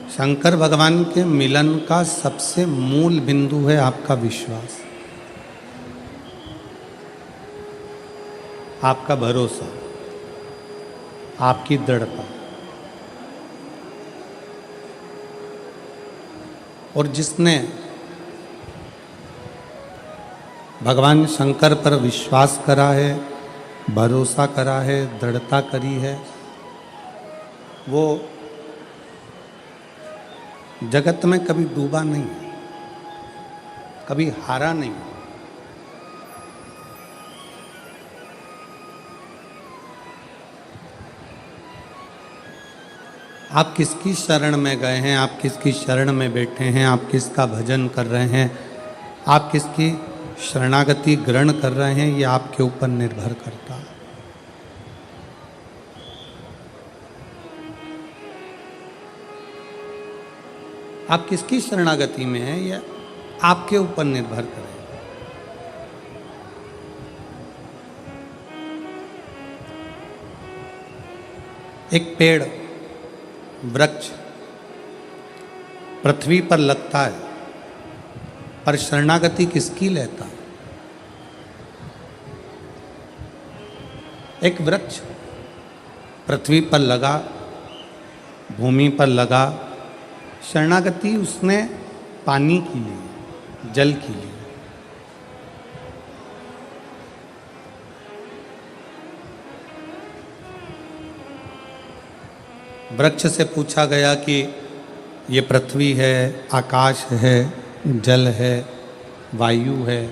शंकर भगवान के मिलन का सबसे मूल बिंदु है आपका विश्वास, आपका भरोसा, आपकी दृढ़ता। और जिसने भगवान शंकर पर विश्वास करा है, भरोसा करा है, दृढ़ता करी है, वो जगत में कभी डूबा नहीं, कभी हारा नहीं। आप किसकी शरण में गए हैं, आप किसकी शरण में बैठे हैं, आप किसका भजन कर रहे हैं, आप किसकी शरणागति ग्रहण कर रहे हैं, ये आपके ऊपर निर्भर करता है। आप किसकी शरणागति में हैं, ये आपके ऊपर निर्भर करें। एक पेड़, वृक्ष पृथ्वी पर लगता है, पर शरणागति किसकी लेता है? एक वृक्ष पृथ्वी पर लगा, भूमि पर लगा, शरणागति उसने पानी की ली, जल की ली। वृक्ष से पूछा गया कि ये पृथ्वी है, आकाश है, जल है, वायु है,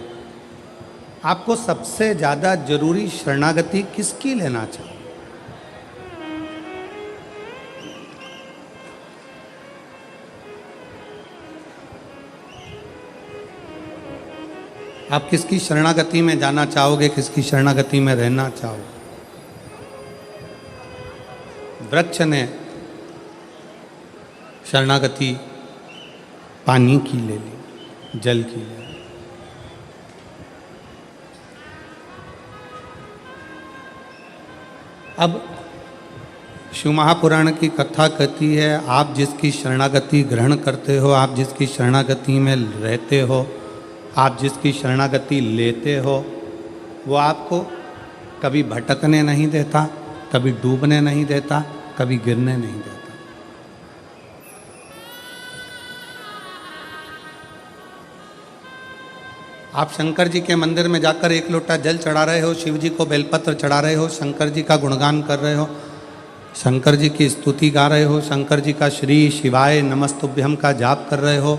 आपको सबसे ज़्यादा जरूरी शरणागति किसकी लेना चाहिए? आप किसकी शरणागति में जाना चाहोगे, किसकी शरणागति में रहना चाहोगे? वृक्ष ने शरणागति पानी की ले ली, जल की ले ली। अब शिव महापुराण की कथा कहती है, आप जिसकी शरणागति ग्रहण करते हो, आप जिसकी शरणागति में रहते हो, आप जिसकी शरणागति लेते हो, वो आपको कभी भटकने नहीं देता, कभी डूबने नहीं देता, कभी गिरने नहीं देता। आप शंकर जी के मंदिर में जाकर एक लोटा जल चढ़ा रहे हो, शिव जी को बेलपत्र चढ़ा रहे हो, शंकर जी का गुणगान कर रहे हो, शंकर जी की स्तुति गा रहे हो, शंकर जी का श्री शिवाय नमस्तुभ्यम का जाप कर रहे हो,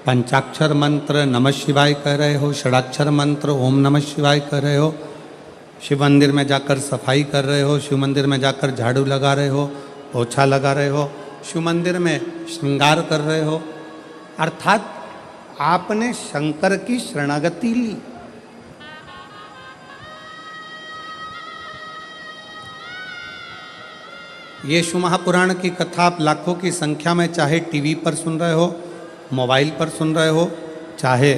पंचाक्षर मंत्र नमः शिवाय कह रहे हो, षडाक्षर मंत्र ओम नमः शिवाय कह रहे हो, शिव मंदिर में जाकर सफाई कर रहे हो, शिव मंदिर में जाकर झाड़ू लगा रहे हो, पोछा लगा रहे हो, शिव मंदिर में श्रृंगार कर रहे हो, अर्थात आपने शंकर की शरणागति ली। ये शिव महापुराण की कथा आप लाखों की संख्या में चाहे टीवी पर सुन रहे हो, मोबाइल पर सुन रहे हो, चाहे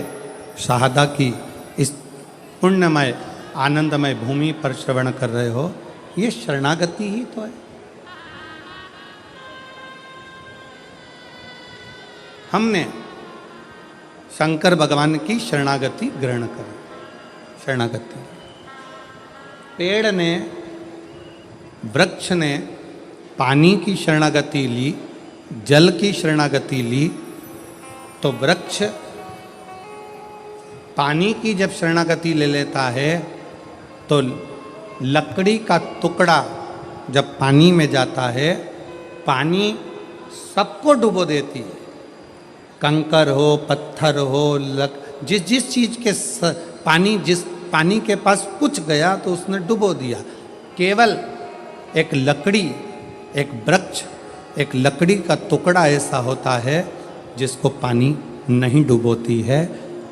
शाहदा की इस पुण्यमय आनंदमय भूमि पर श्रवण कर रहे हो, ये शरणागति ही तो है। हमने शंकर भगवान की शरणागति ग्रहण करी। शरणागति पेड़ ने, वृक्ष ने पानी की शरणागति ली, जल की शरणागति ली, तो वृक्ष पानी की जब शरणागति ले लेता है तो लकड़ी का टुकड़ा जब पानी में जाता है, पानी सबको डुबो देती है। कंकर हो, पत्थर हो, जिस चीज के जिस पानी के पास कुछ गया तो उसने डुबो दिया। केवल एक लकड़ी, एक वृक्ष, एक लकड़ी का टुकड़ा ऐसा होता है जिसको पानी नहीं डुबोती है।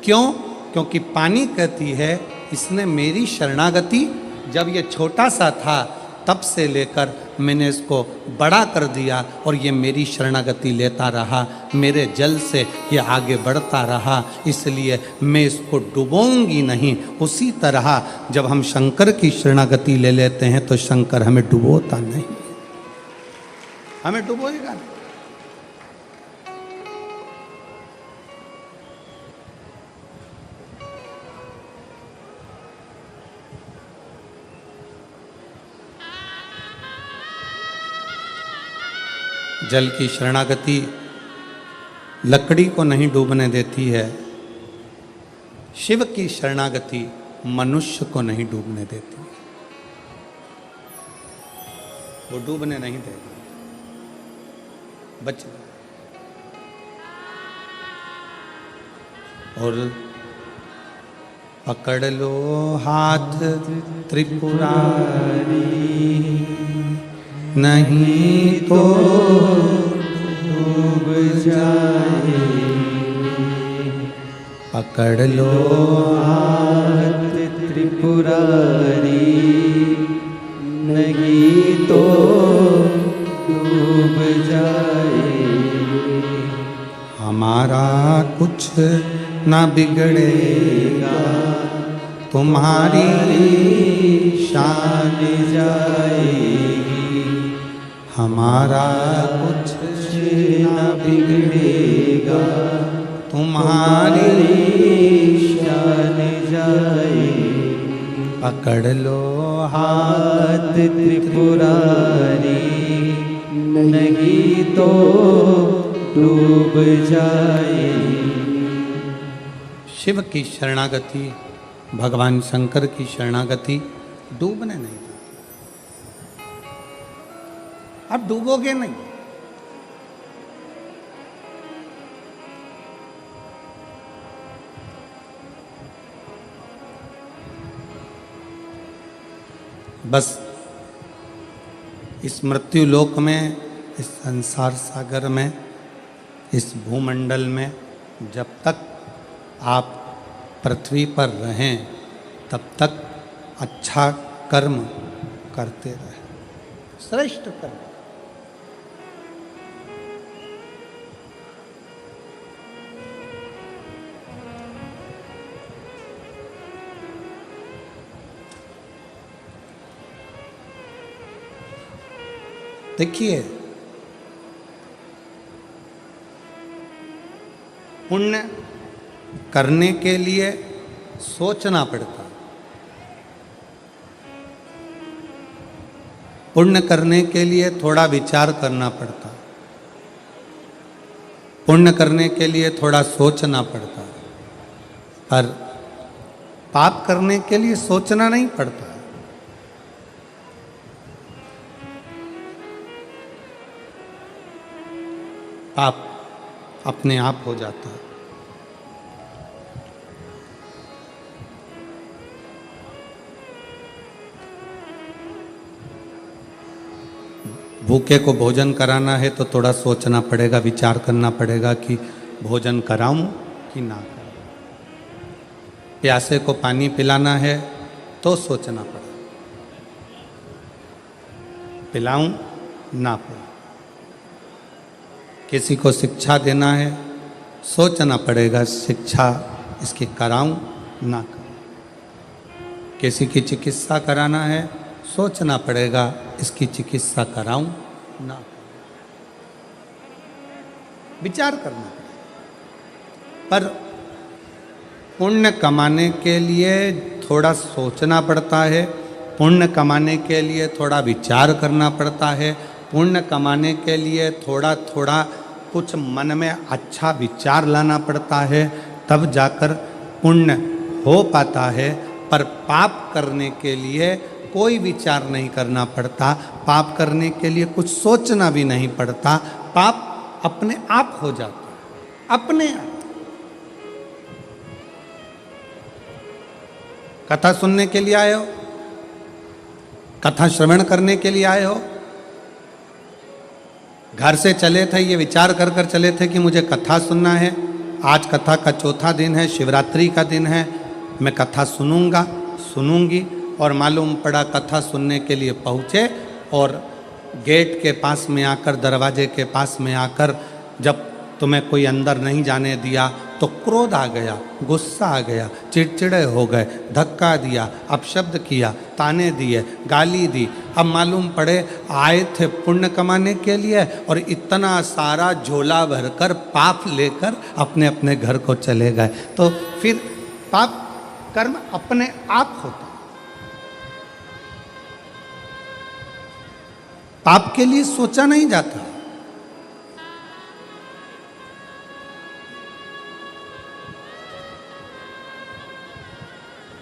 क्यों? क्योंकि पानी कहती है इसने मेरी शरणागति, जब ये छोटा सा था तब से लेकर मैंने इसको बड़ा कर दिया और ये मेरी शरणागति लेता रहा, मेरे जल से ये आगे बढ़ता रहा, इसलिए मैं इसको डुबोऊंगी नहीं। उसी तरह जब हम शंकर की शरणागति ले लेते हैं तो शंकर हमें डुबोता नहीं, हमें डुबोएगा नहीं। जल की शरणागति लकड़ी को नहीं डूबने देती है, शिव की शरणागति मनुष्य को नहीं डूबने देती है। वो डूबने नहीं देगा, बच गया। और पकड़ लो हाथ त्रिपुरारी, नहीं तो डूब जाए। पकड़ लो हाथ त्रिपुरारी, नहीं तो डूब जाए। हमारा कुछ ना बिगड़ेगा, तुम्हारी शान जाएगी। हमारा कुछ ना बिगड़ेगा, तुम्हारी शान जाएगी। पकड़ लो हाथ त्रिपुरारी, नहीं तो डूब जाए। शिव की शरणागति, भगवान शंकर की शरणागति डूबने नहीं देती। अब डूबोगे नहीं। बस इस मृत्यु लोक में, इस संसार सागर में, इस भूमंडल में जब तक आप पृथ्वी पर रहें तब तक अच्छा कर्म करते रहें, श्रेष्ठ कर्म। देखिए, पुण्य करने के लिए सोचना पड़ता, पुण्य करने के लिए थोड़ा विचार करना पड़ता, पुण्य करने के लिए थोड़ा सोचना पड़ता। पर पाप करने के लिए सोचना नहीं पड़ता। पाप अपने आप हो जाता है। भूखे को भोजन कराना है तो थोड़ा सोचना पड़ेगा, विचार करना पड़ेगा कि भोजन कराऊं कि ना कराऊं। प्यासे को पानी पिलाना है तो सोचना पड़ेगा, पिलाऊं ना पिलाऊं। किसी को शिक्षा देना है, सोचना पड़ेगा शिक्षा इसकी कराऊं ना कराऊं। किसी की चिकित्सा कराना है, सोचना पड़ेगा इसकी चिकित्सा कराऊं ना कराऊं। विचार करना पड़ेगा। पर पुण्य कमाने के लिए थोड़ा सोचना पड़ता है, पुण्य कमाने के लिए थोड़ा विचार करना पड़ता है, पुण्य कमाने के लिए थोड़ा थोड़ा कुछ मन में अच्छा विचार लाना पड़ता है, तब जाकर पुण्य हो पाता है। पर पाप करने के लिए कोई विचार नहीं करना पड़ता, पाप करने के लिए कुछ सोचना भी नहीं पड़ता, पाप अपने आप हो जाता है, अपने आप। कथा सुनने के लिए आए हो, कथा श्रवण करने के लिए आए हो, घर से चले थे ये विचार कर कर चले थे कि मुझे कथा सुनना है, आज कथा का चौथा दिन है, शिवरात्रि का दिन है, मैं कथा सुनूंगा, सुनूंगी। और मालूम पड़ा कथा सुनने के लिए पहुँचे और गेट के पास में आकर, दरवाजे के पास में आकर जब तुम्हें कोई अंदर नहीं जाने दिया तो क्रोध आ गया, गुस्सा आ गया, चिड़चिड़े हो गए, धक्का दिया, अपशब्द किया, ताने दिए, गाली दी। अब मालूम पड़े आए थे पुण्य कमाने के लिए और इतना सारा झोला भरकर पाप लेकर अपने अपने घर को चले गए। तो फिर पाप कर्म अपने आप होता। पाप के लिए सोचा नहीं जाता,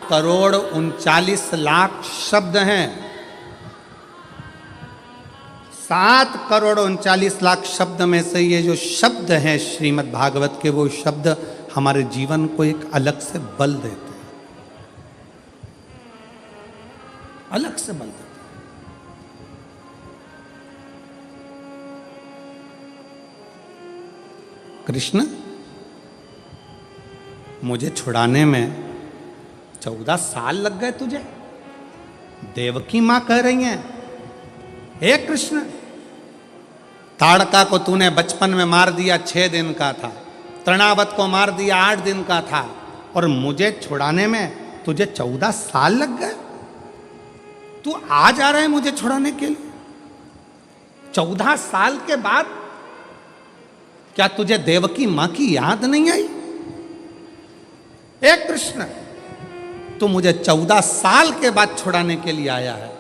7,39,00,000 शब्द हैं। 7,39,00,000 शब्द में से ये जो शब्द हैं श्रीमद् भागवत के, वो शब्द हमारे जीवन को एक अलग से बल देते हैं, अलग से बल देते हैं। कृष्ण, मुझे छुड़ाने में 14 साल लग गए तुझे। देवकी मां कह रही हैं, हे कृष्ण, ताड़का को तूने बचपन में मार दिया, 6 दिन का था। तृणावत को मार दिया, 8 दिन का था। और मुझे छुड़ाने में तुझे 14 साल लग गए। तू आ जा रहा है मुझे छुड़ाने के लिए 14 साल के बाद? क्या तुझे देवकी मां की याद नहीं आई? हे कृष्ण, तू मुझे 14 साल के बाद छुड़ाने के लिए आया है।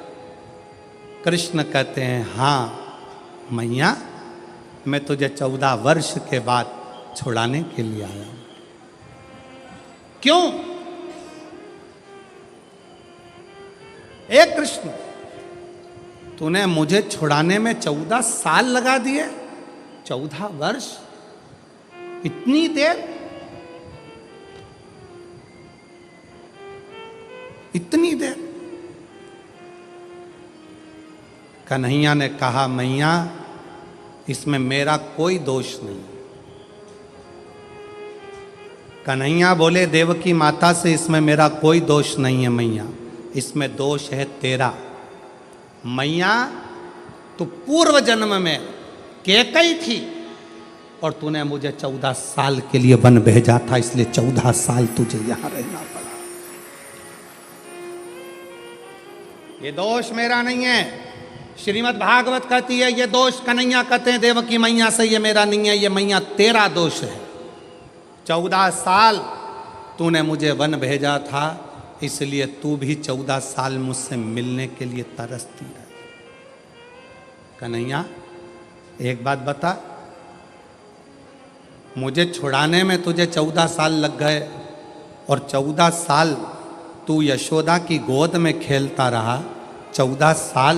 कृष्ण कहते हैं, हां मैया, मैं तुझे 14 वर्ष के बाद छुड़ाने के लिए आया हूं। क्यों? हे कृष्ण, तूने मुझे छुड़ाने में 14 साल लगा दिए। 14 वर्ष, इतनी देर, इतनी देर। कन्हैया ने कहा, मैया, इसमें मेरा कोई दोष नहीं। कन्हैया बोले देवकी माता से, इसमें मेरा कोई दोष नहीं है मैया, इसमें दोष है तेरा। मैया, तू पूर्व जन्म में कैकई थी और तूने मुझे 14 साल के लिए वन भेजा था, इसलिए 14 साल तुझे यहां रहना पड़ा। ये दोष मेरा नहीं है। श्रीमद् भागवत कहती है, ये दोष कन्हैया कहते हैं देवकी मैया से, ये मेरा नहीं है, ये मैया तेरा दोष है। 14 साल तूने मुझे वन भेजा था, इसलिए तू भी 14 साल मुझसे मिलने के लिए तरसती रही। कन्हैया, एक बात बता, मुझे छुड़ाने में तुझे 14 साल लग गए और 14 साल तू यशोदा की गोद में खेलता रहा, 14 साल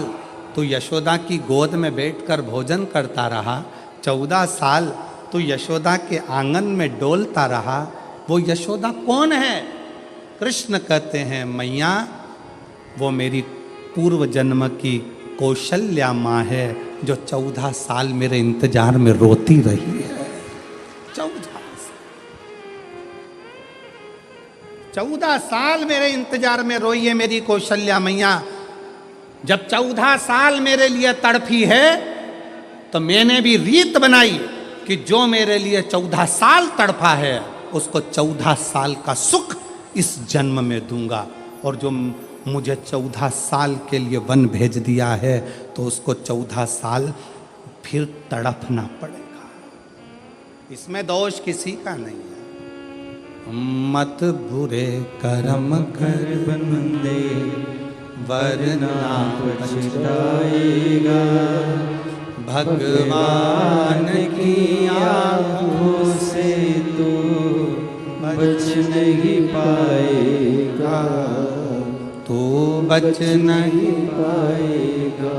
तू यशोदा की गोद में बैठकर भोजन करता रहा, 14 साल तू यशोदा के आंगन में डोलता रहा। वो यशोदा कौन है? कृष्ण कहते हैं, मैया, वो मेरी पूर्व जन्म की कौशल्या माँ है, जो 14 साल मेरे इंतजार में रोती रही है। 14 साल मेरे इंतजार में रोई है मेरी कौशल्या मैया। जब 14 साल मेरे लिए तड़फी है, तो मैंने भी रीत बनाई कि जो मेरे लिए 14 साल तड़फा है, उसको 14 साल का सुख इस जन्म में दूंगा। और जो मुझे 14 साल के लिए वन भेज दिया है, तो उसको 14 साल फिर तड़पना पड़ेगा। इसमें दोष किसी का नहीं है। मत बुरे कर्म कर बंदे, वरना पछताएगा। भगवान की आंखों से तो बच नहीं पाएगा, तू बच नहीं पाएगा।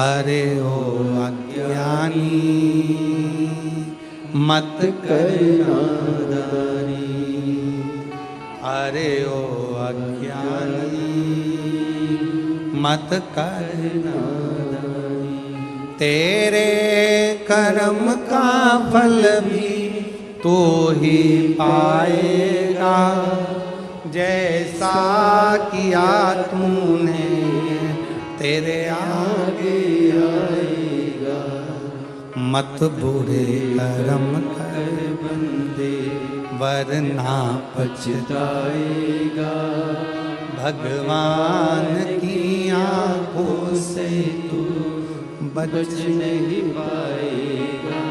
अरे ओ अज्ञानी, मत करना नादानी। अरे ओ अज्ञानी, मत करना नादानी। तेरे कर्म का फल भी तू ही पाएगा, जैसा किया तूने तेरे आगे आएगा। मत बुरे कर्म कर बंदे, वरना पछताएगा। भगवान की आंखों से तू बच नहीं पाएगा,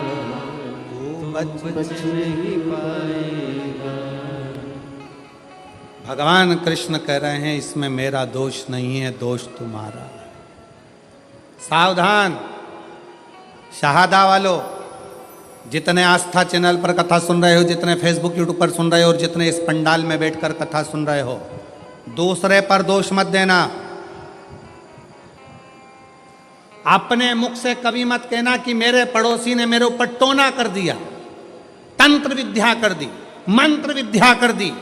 तू बच नहीं पाएगा। भगवान कृष्ण कह रहे हैं, इसमें मेरा दोष नहीं है, दोष तुम्हारा है। सावधान शहादा वालों, जितने आस्था चैनल पर कथा सुन रहे हो, जितने फेसबुक यूट्यूब पर सुन रहे हो और जितने इस पंडाल में बैठकर कथा सुन रहे हो, दूसरे पर दोष मत देना। अपने मुख से कभी मत कहना कि मेरे पड़ोसी ने मेरे ऊपर टोना कर दिया, तंत्र विद्या कर दी, मंत्र विद्या कर दी।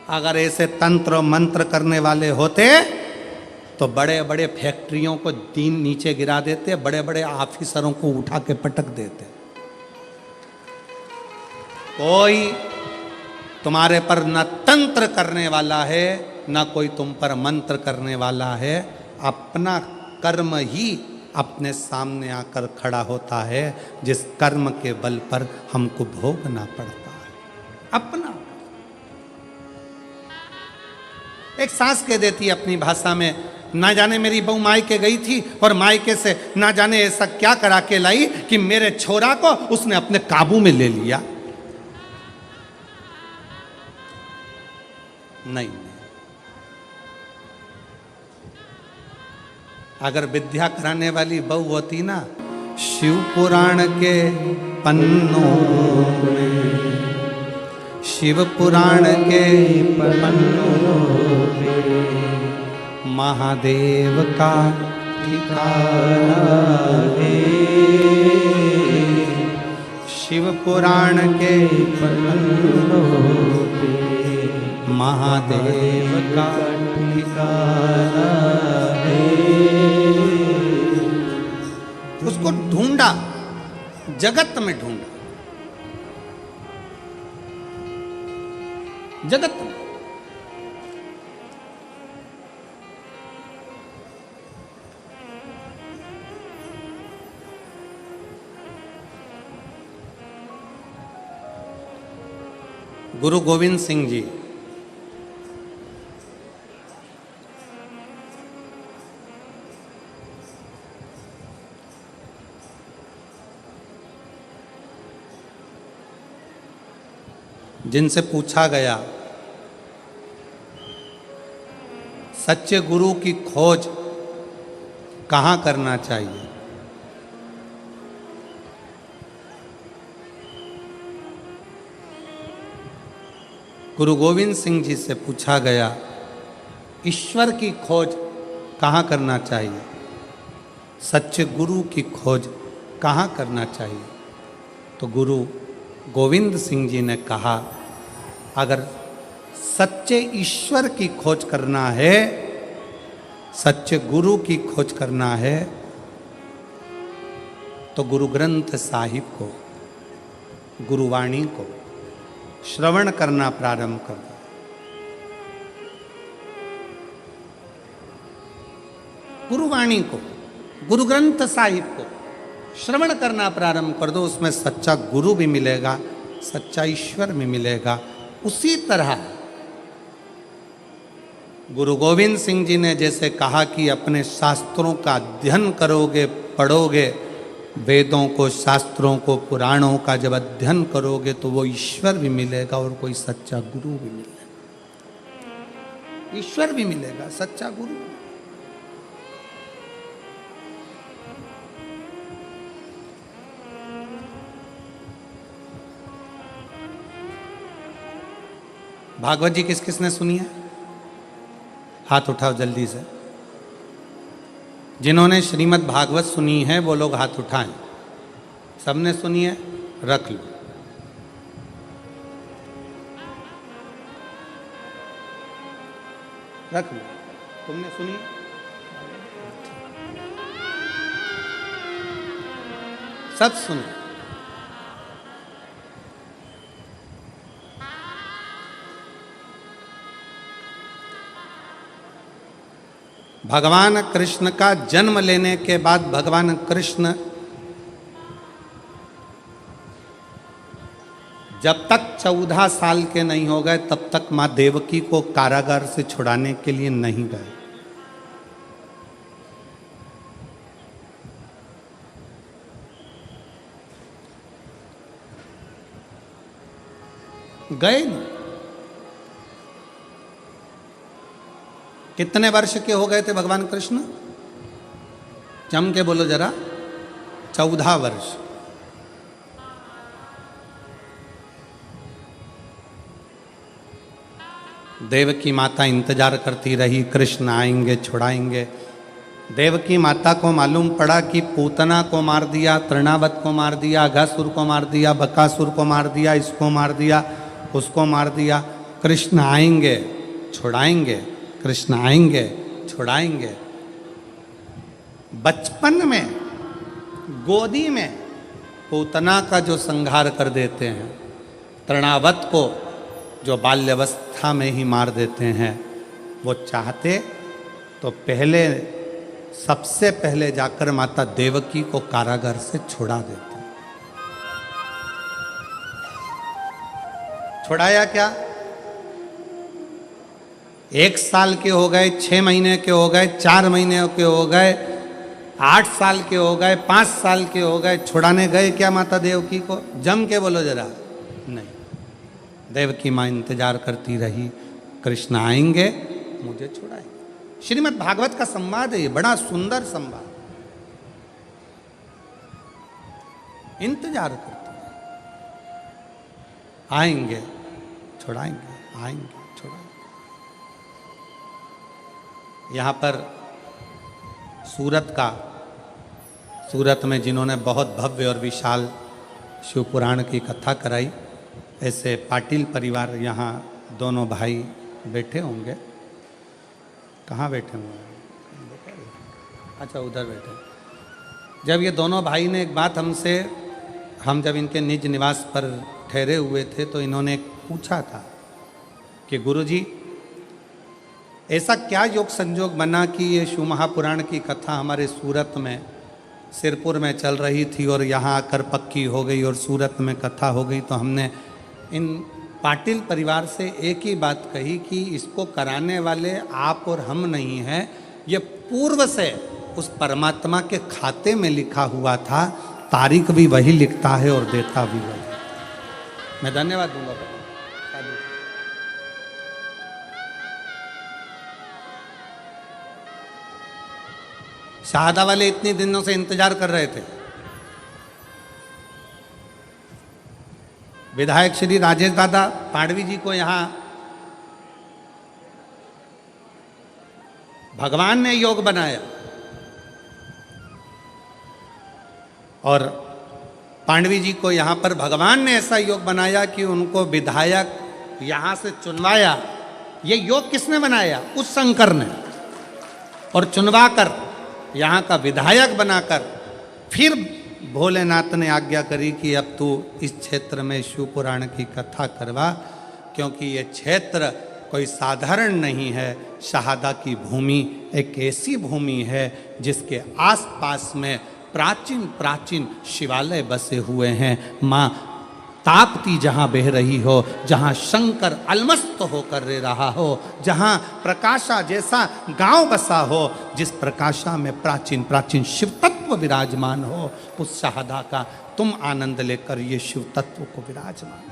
अगर ऐसे तंत्र मंत्र करने वाले होते तो बड़े बड़े फैक्ट्रियों को दिन नीचे गिरा देते, बड़े बड़े ऑफिसरों को उठा के पटक देते। कोई तुम्हारे पर न तंत्र करने वाला है, न कोई तुम पर मंत्र करने वाला है। अपना कर्म ही अपने सामने आकर खड़ा होता है, जिस कर्म के बल पर हमको भोगना पड़ता है। अपना एक सास कह देती है अपनी भाषा में, ना जाने मेरी बहू मायके गई थी और मायके से ना जाने ऐसा क्या करा के लाई कि मेरे छोरा को उसने अपने काबू में ले लिया। नहीं, अगर विद्या कराने वाली बहू होती ना, शिव पुराण के पन्नों में, शिव पुराण के पन्नों में महादेव का ठिकाना है। शिव पुराण के पन्नों पे महादेव का ठिकाना है। उसको ढूंढा, जगत में ढूंढा, जगत में। गुरु गोविंद सिंह जी जिनसे पूछा गया सच्चे गुरु की खोज कहाँ करना चाहिए, गुरु गोविंद सिंह जी से पूछा गया ईश्वर की खोज कहाँ करना चाहिए, सच्चे गुरु की खोज कहाँ करना चाहिए। तो गुरु गोविंद सिंह जी ने कहा, अगर सच्चे ईश्वर की खोज करना है, सच्चे गुरु की खोज करना है, तो गुरु ग्रंथ साहिब को, गुरुवाणी को श्रवण करना प्रारंभ कर दो। गुरुवाणी को, गुरु ग्रंथ साहिब को श्रवण करना प्रारंभ कर दो। उसमें सच्चा गुरु भी मिलेगा, सच्चा ईश्वर भी मिलेगा। उसी तरह गुरु गोविंद सिंह जी ने जैसे कहा कि अपने शास्त्रों का अध्ययन करोगे, पढ़ोगे, वेदों को, शास्त्रों को, पुराणों का जब अध्ययन करोगे तो वो ईश्वर भी मिलेगा और कोई सच्चा गुरु भी मिलेगा। ईश्वर भी मिलेगा, सच्चा गुरु। भागवत जी किस किसने सुनी है? हाथ उठाओ जल्दी से। जिन्होंने श्रीमद् भागवत सुनी है वो लोग हाथ उठाएं। सबने सुनी है? रख लो। रख लो। तुमने सुनी? सब सुने। भगवान कृष्ण का जन्म लेने के बाद भगवान कृष्ण जब तक 14 साल के नहीं हो गए तब तक मां देवकी को कारागार से छुड़ाने के लिए नहीं गए। गए नहीं। कितने वर्ष के हो गए थे भगवान कृष्ण? जम के बोलो जरा। 14 वर्ष। देवकी माता इंतजार करती रही, कृष्ण आएंगे छुड़ाएंगे। देवकी माता को मालूम पड़ा कि पूतना को मार दिया, तृणावत को मार दिया, अघासुर को मार दिया, बकासुर को मार दिया, इसको मार दिया, उसको मार दिया। कृष्ण आएंगे छुड़ाएंगे, कृष्ण आएंगे छुड़ाएंगे। बचपन में गोदी में पूतना का जो संहार कर देते हैं, तृणावत को जो बाल्यावस्था में ही मार देते हैं, वो चाहते तो पहले सबसे पहले जाकर माता देवकी को कारागार से छुड़ा देते। छुड़ाया क्या? 1 साल के हो गए, 6 महीने के हो गए, 4 महीने के हो गए, 8 साल के हो गए, 5 साल के हो गए, छुड़ाने गए क्या माता देवकी को? जम के बोलो जरा। नहीं, देवकी माँ इंतजार करती रही, कृष्ण आएंगे मुझे छुड़ाएंगे। श्रीमद् भागवत का संवाद है ये, बड़ा सुंदर संवाद। इंतजार करते रहे, आएंगे छुड़ाएंगे, आएंगे छुड़ाएंगे। यहाँ पर सूरत में जिन्होंने बहुत भव्य और विशाल शिव पुराण की कथा कराई, ऐसे पाटिल परिवार यहाँ दोनों भाई बैठे होंगे। कहाँ बैठे होंगे? अच्छा, उधर बैठे। जब ये दोनों भाई ने एक बात हमसे, हम जब इनके निज निवास पर ठहरे हुए थे तो इन्होंने पूछा था कि गुरुजी, ऐसा क्या योग संजोग बना कि ये शिव महापुराण की कथा हमारे सूरत में, सिरपुर में चल रही थी और यहाँ आकर पक्की हो गई और सूरत में कथा हो गई। तो हमने इन पाटिल परिवार से एक ही बात कही कि इसको कराने वाले आप और हम नहीं हैं, ये पूर्व से उस परमात्मा के खाते में लिखा हुआ था, तारीख भी वही लिखता है और देता भी वही। मैं धन्यवाद दूंगा। शाहदा वाले इतने दिनों से इंतजार कर रहे थे। विधायक श्री राजेश दादा पांडवी जी को यहाँ भगवान ने योग बनाया और पांडवी जी को यहाँ पर भगवान ने ऐसा योग बनाया कि उनको विधायक यहाँ से चुनवाया। ये योग किसने बनाया? उस शंकर ने। और चुनवाकर यहाँ का विधायक बनाकर फिर भोलेनाथ ने आज्ञा करी कि अब तू इस क्षेत्र में शिव पुराण की कथा करवा, क्योंकि ये क्षेत्र कोई साधारण नहीं है। शहादा की भूमि एक ऐसी भूमि है जिसके आसपास में प्राचीन प्राचीन शिवालय बसे हुए हैं। माँ ताप्ती जहाँ बह रही हो, जहाँ शंकर अलमस्त होकर रह रहा हो, जहाँ प्रकाशा जैसा गांव बसा हो, जिस प्रकाशा में प्राचीन प्राचीन शिव तत्व विराजमान हो, उस शहादा का तुम आनंद लेकर ये शिव तत्व को विराजमान